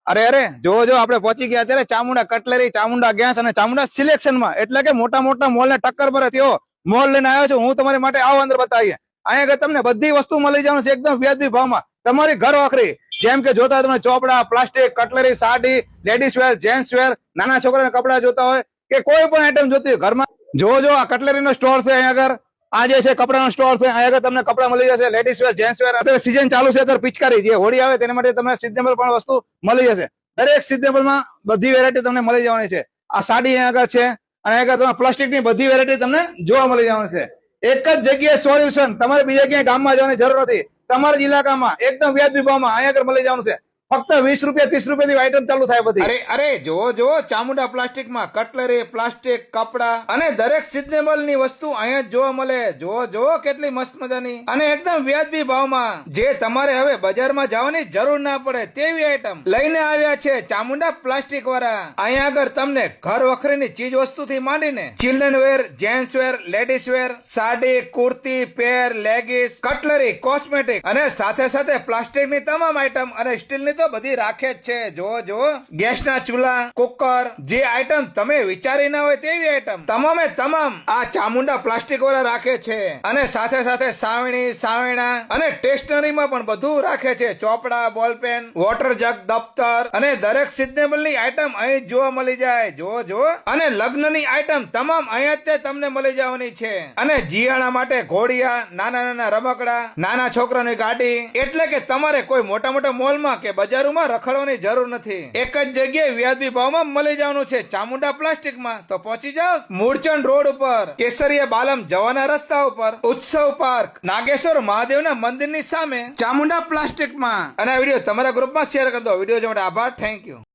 અરે જો આપણે પહોંચી ગયા અત્યારે ચામુંડા કટલેરી, ચામુંડા ગેસ અને ચામુંડા સિલેક્શનમાં, એટલે કે મોટા મોટા મોલ ને ટક્કર પર થયો મોલ લઈને આવ્યો છું હું તમારી માટે. આવો અંદર બતાવીએ. અહીંયા આગળ તમને બધી વસ્તુ મળી જવાનું છે એકદમ વ્યાજબી ભાવમાં. તમારી ઘર વખરી જેમ કે જોતા તમે ચોપડા, plastic, cutlery, sari, ladies wear, gents wear, નાના છોકરાના કપડા જોતા હોય કે કોઈ પણ આઈટમ જોતી હોય ઘરમાં, જો આ કટલેરી નો સ્ટોર છે. અહીંયા આગળ આ જે છે કપડાનો સ્ટોર છે. અહીંયા આગળ તમને કપડા મળી જશે, લેડીઝ વેર, જેન્ટ્સ વેર. અત્યારે સીઝન ચાલુ છે, અત્યારે પિચકારી જે હોળી આવે તેના માટે તમને સિઝનેબલ પણ વસ્તુ મળી જશે. દરેક સિઝનેબલ માં બધી વેરાયટી તમને મળી જવાની છે. આ સાડી અહીંયા આગળ છે અને અહીંયા આગળ પ્લાસ્ટિક ની બધી વેરાયટી તમને જોવા મળી જવાની છે. એક જ જગ્યાએ સોલ્યુશન. તમારે બીજા ક્યાંય ગામમાં જવાની જરૂર નથી. તમારા જ ઇલાકામાં એકદમ વ્યાજબી ભાવમાં અહીંયા આગળ મળી જવાનું છે. ફક્ત 20 રૂપિયા 30 રૂપિયાથી આઈટમ ચાલુ થાય બધી. અરે જો ચામુંડા પ્લાસ્ટિક માં કટલેરી, પ્લાસ્ટિક, કપડા અને દરેક સિઝનેબલ ની વસ્તુ અહીંયા જોવા મળે. જો કેટલી મસ્ત મજાની અને એકદમ વ્યાજબી ભાવમાં, જે તમારે હવે બજારમાં જવાની જરૂર ના પડે તેવી આઈટમ લઈને આવ્યા છે ચામુંડા પ્લાસ્ટિક વાળા. અહીંયા આગળ તમને ઘર વખરીની ચીજ વસ્તુ થી માંડીને children wear, gents wear, ladies wear, sari, kurti, pair, leggings, cutlery, cosmetic અને સાથે સાથે પ્લાસ્ટિક ની તમામ આઈટમ અને સ્ટીલ ની તો બધી રાખે જ છે. જો ગેસના ચૂલા, કુકર, જે આઈટમ તમે વિચારી ના હોય તેવી આઈટમ તમામે તમામ આ ચામુંડા પ્લાસ્ટિક વાળા રાખે છે. અને સાથે સાથે સાવણી, સાવેણા અને સ્ટેશનરીમાં પણ બધું રાખે છે. ચોપડા, બોલપેન, વોટર જગ, દફતર અને દરેક સિઝનેબલ ની આઈટમ અહીં જોવા મળી જાય. જો અને લગ્નની આઈટમ તમામ અહીંયા જ તમને મળી જવાની છે. અને જીયાણા માટે ઘોડિયા, નાના રમકડા, નાના છોકરાની ગાડી, એટલે કે તમારે કોઈ મોટા મોલમાં કે બજારોમાં રખડવાની જરૂર નથી. એક જ જગ્યાએ વ્યાજબી ભાવમાં મળી જવાનું છે ચામુંડા પ્લાસ્ટિકમાં. તો પહોંચી જાઓ મૂળચંદ રોડ ઉપર, કેસરિયા બાલમ જવાના રસ્તા ઉપર, ઉત્સવ પાર્ક, નાગેશ્વર મહાદેવના મંદિરની સામે ચામુંડા પ્લાસ્ટિકમાં. અને આ વિડીયો તમારા ગ્રુપમાં શેર કરી દો. વિડીયો જોવા માટે આભાર. Thank you.